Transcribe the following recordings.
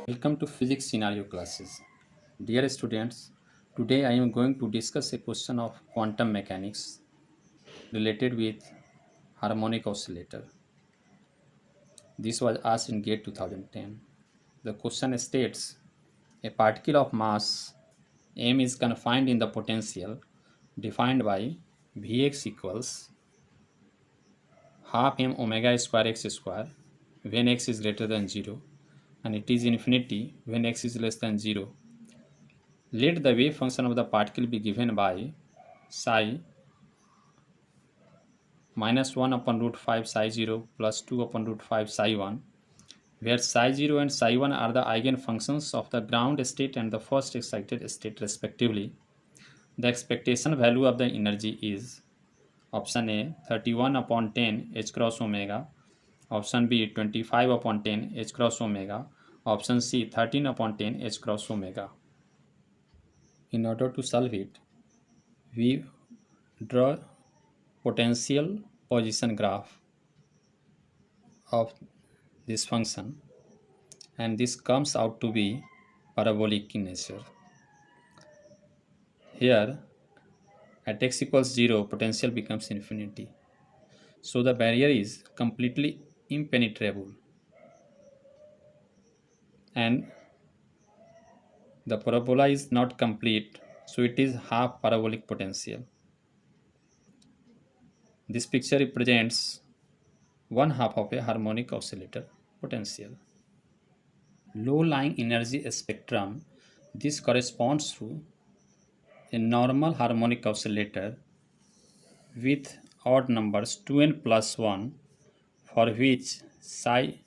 Welcome to physics scenario classes. Dear students, today I am going to discuss a question of quantum mechanics related with harmonic oscillator. This was asked in GATE 2010. The question states a particle of mass m is confined in the potential defined by Vx equals half m omega square x square when x is greater than 0 and it is infinity when x is less than 0. Let the wave function of the particle be given by psi minus 1 upon root 5 psi 0 plus 2 upon root 5 psi 1, where psi 0 and psi 1 are the eigenfunctions of the ground state and the first excited state respectively. The expectation value of the energy is option A 31 upon 10 h cross omega, option B 25 upon 10 h cross omega, option C 13 upon 10 h cross omega. In order to solve it, we draw potential position graph of this function, and this comes out to be parabolic in nature. Here at x equals 0 potential becomes infinity, so the barrier is completely impenetrable and the parabola is not complete, so it is half parabolic potential. This picture represents one half of a harmonic oscillator potential. Low lying energy spectrum, this corresponds to a normal harmonic oscillator with odd numbers 2n plus 1 for which psi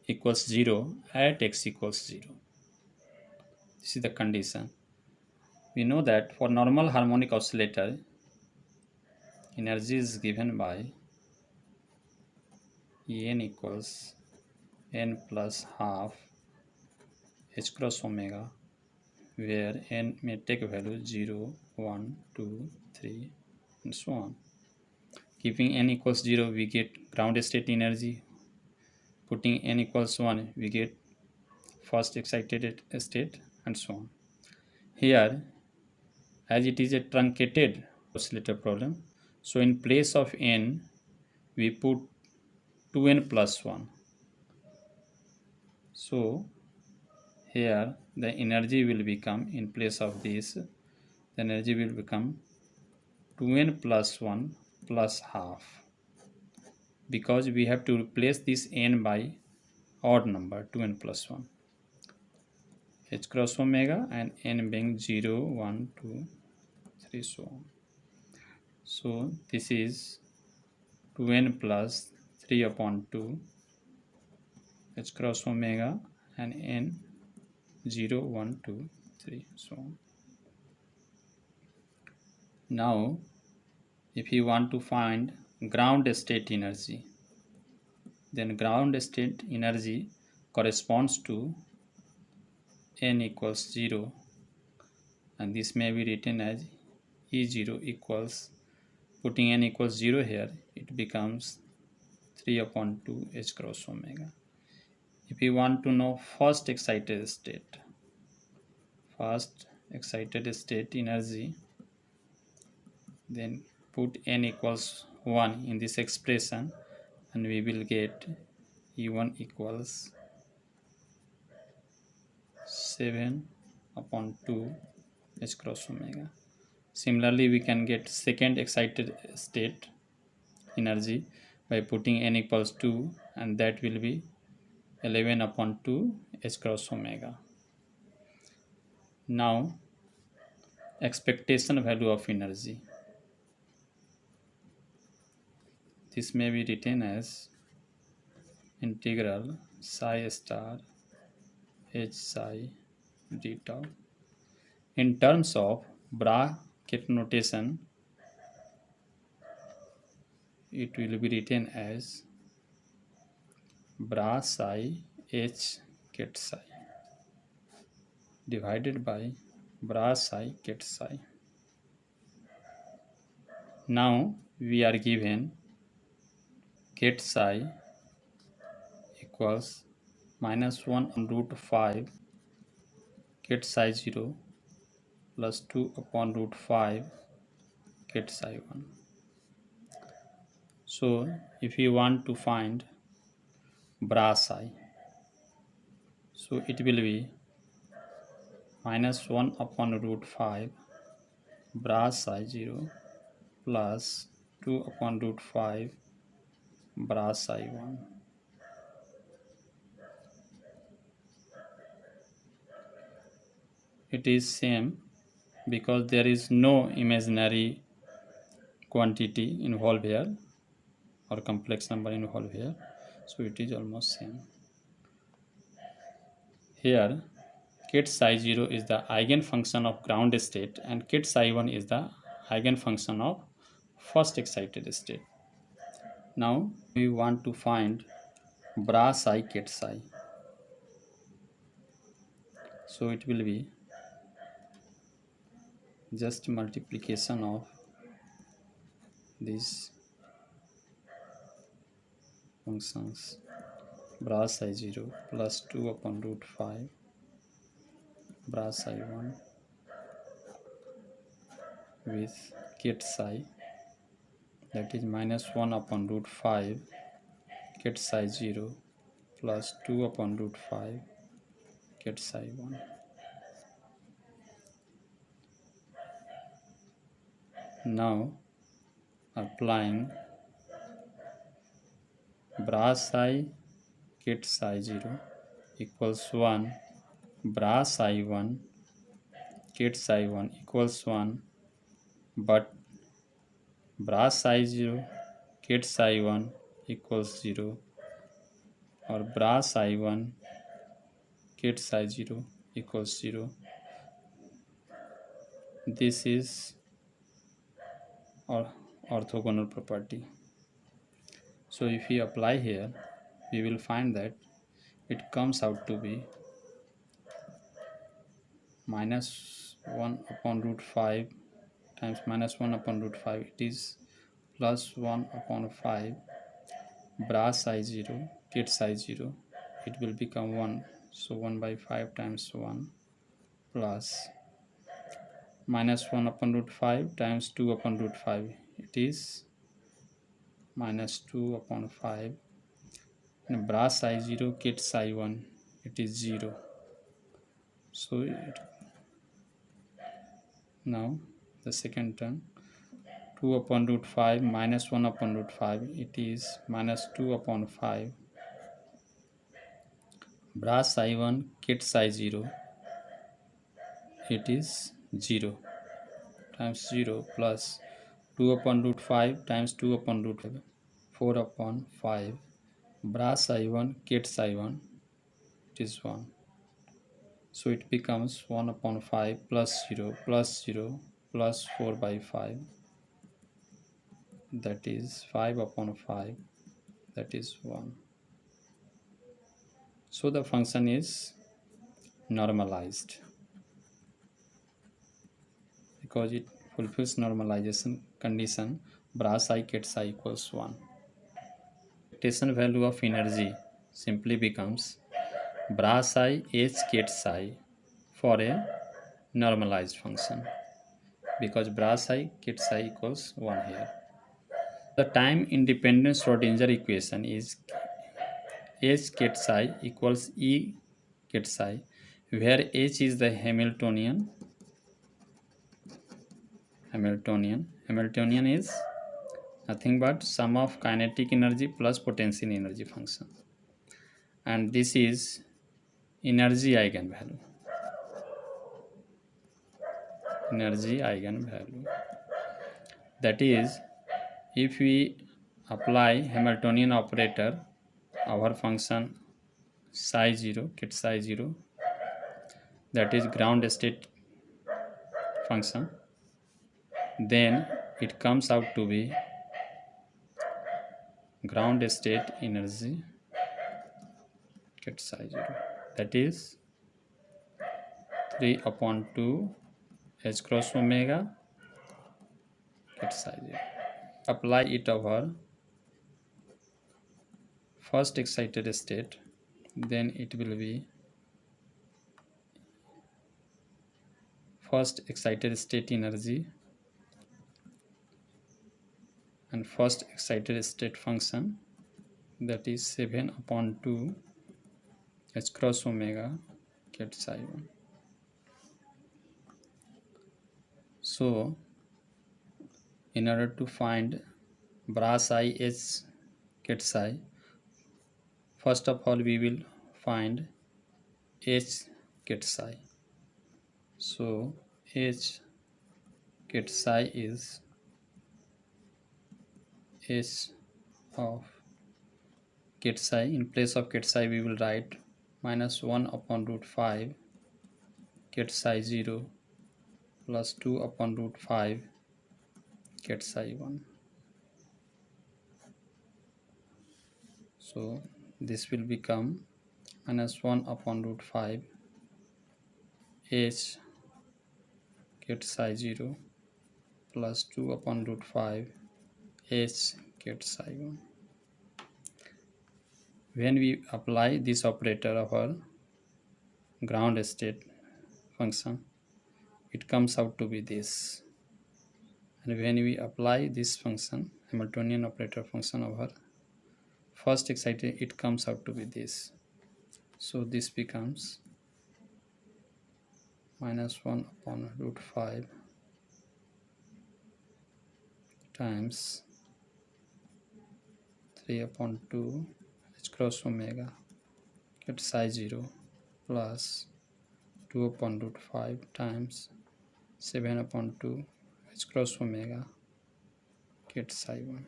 equals 0 at x equals 0. This is the condition. We know that for normal harmonic oscillator, energy is given by En equals n plus half h cross omega, where n may take value 0, 1, 2, 3, and so on. Keeping n equals 0, we get ground state energy. Putting n equals 1, we get first excited state, and so on. Here, as it is a truncated oscillator problem, so in place of n, we put 2n plus 1. So here the energy will become, in place of this, the energy will become 2n plus 1 plus half, because we have to replace this n by odd number 2n plus 1. H cross omega and n being 0, 1, 2, 3, so on. So this is 2n plus 3 upon 2 h cross omega and n 0, 1, 2, 3, so on. Now if you want to find ground state energy, then ground state energy corresponds to n equals 0, and this may be written as E0 equals, putting n equals 0 here, it becomes 3 upon 2 h cross omega. If you want to know first excited state energy, then put n equals 1 in this expression and we will get E1 equals 7 upon 2 h cross omega. Similarly, we can get second excited state energy by putting n equals 2, and that will be 11 upon 2 h cross omega. Now expectation value of energy, this may be written as integral psi star h psi d tau. In terms of bracket notation, it will be written as bra psi h ket psi divided by bra psi ket psi. Now we are given ket psi equals minus 1 upon root 5 get psi 0 plus 2 upon root 5 get psi 1. So if you want to find bra psi, so it will be minus 1 upon root 5 bra psi 0 plus 2 upon root 5 bra psi 1. It is same because there is no imaginary quantity involved here or complex number involved here, so it is almost same. Here kit psi 0 is the eigenfunction of ground state and kit psi 1 is the eigenfunction of first excited state. Now we want to find bra psi kit psi, so it will be just multiplication of these functions. Bra psi 0 plus 2 upon root 5 bra psi 1 with kit psi, that is minus 1 upon root 5 kit psi 0 plus 2 upon root 5 kit psi 1. Now applying bra psi kit psi 0 equals 1 bra psi 1 kit psi 1 equals 1, but bra psi 0 kit psi 1 equals 0 or bra psi 1 kit psi 0 equals 0. This is our orthogonal property. So if we apply here, we will find that it comes out to be minus 1 upon root 5 times minus 1 upon root 5, it is plus 1 upon 5 bra psi 0 kit psi 0, it will become 1, so 1 by 5 times 1 plus minus 1 upon root 5 times 2 upon root 5, it is minus 2 upon 5 and bra psi 0 kit psi 1, it is 0. So now the second term 2 upon root 5 minus 1 upon root 5, it is minus 2 upon 5 bra psi 1 kit psi 0, it is 0 times 0 plus 2 upon root 5 times 2 upon root 5, 4 upon 5 bra psi 1 kit psi 1, it is 1. So it becomes 1 upon 5 plus 0 plus 0 plus 4 by 5, that is 5 upon 5, that is 1. So the function is normalized because it fulfills normalization condition bra psi kit psi equals 1. Expectation value of energy simply becomes bra psi h kit psi for a normalized function because bra psi kit psi equals 1 here. The time independent Schrodinger equation is h kit psi equals e kit psi, where h is the Hamiltonian is nothing but sum of kinetic energy plus potential energy function, and this is energy eigenvalue. That is, if we apply Hamiltonian operator, our function psi 0 kit psi 0, that is ground state function, then it comes out to be ground state energy kit psi 0, that is 3 upon 2 h cross omega kit psi 0. Apply it over first excited state, then it will be first excited state energy and first excited state function, that is 7 upon 2 h cross omega get psi 1. So in order to find brass I h get psi, first of all we will find h get psi. So h get psi is h of get psi. In place of get psi we will write minus 1 upon root 5 get psi 0 plus 2 upon root 5 get psi 1. So this will become minus 1 upon root 5 h get psi 0 plus 2 upon root 5 h get psi 1. When we apply this operator of our ground state function, it comes out to be this. And when we apply this function, Hamiltonian operator function of our first excited, it comes out to be this. So this becomes minus 1 upon root 5 times 3 upon 2 h cross omega get psi 0 plus 2 upon root 5 times 7 upon 2 h cross omega get psi 1.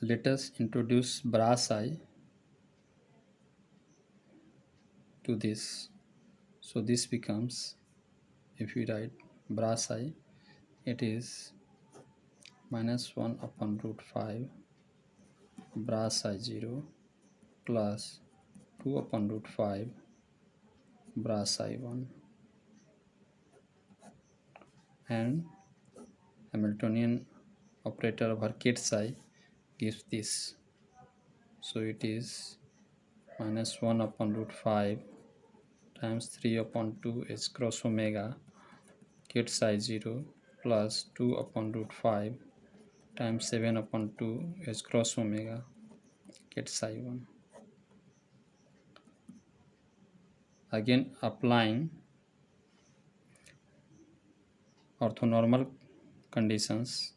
Let us introduce brass I to this. So this becomes, if we write brass I, it is minus 1 upon root 5 brass I 0 plus 2 upon root 5 brass I 1, and Hamiltonian operator over get psi gives this. So it is minus 1 upon root 5 times 3 upon 2 h cross omega get psi 0 plus 2 upon root 5 times 7 upon 2 h cross omega get psi 1. Again applying orthonormal conditions,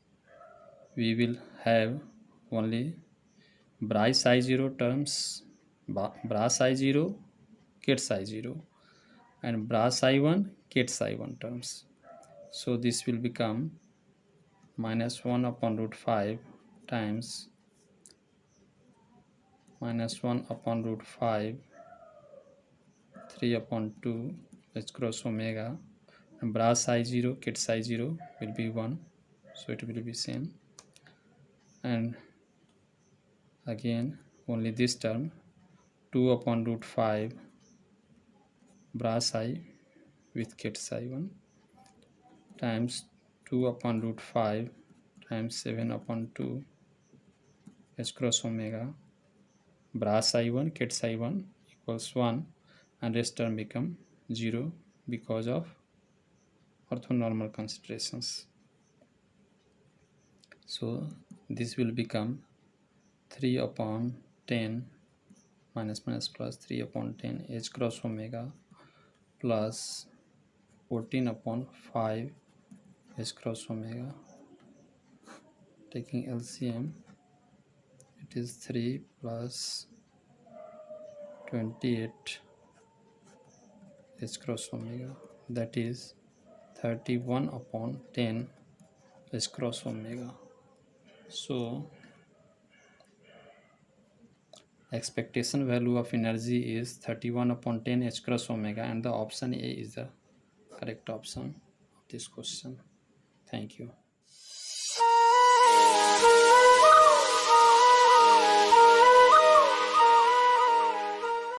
we will have only brass I 0 terms, brass I 0 get psi 0 and brass I 1 get psi 1 terms. So this will become minus 1 upon root 5 times minus 1 upon root 5 3 upon 2 h cross omega, and brass I 0 get psi 0 will be 1, so it will be same, and again only this term 2 upon root 5 brass I with get psi 1 times 2 upon root 5 times 7 upon 2 h cross omega brass I 1 get psi 1 equals 1, and rest term become 0 because of orthonormal considerations. So this will become 3 upon 10 minus minus plus 3 upon 10 h cross omega plus 14 upon 5 h cross omega. Taking LCM, it is 3 plus 28 h cross omega, that is 31 upon 10 h cross omega. So expectation value of energy is 31 upon 10 h cross omega, and the option A is the correct option of this question. Thank you.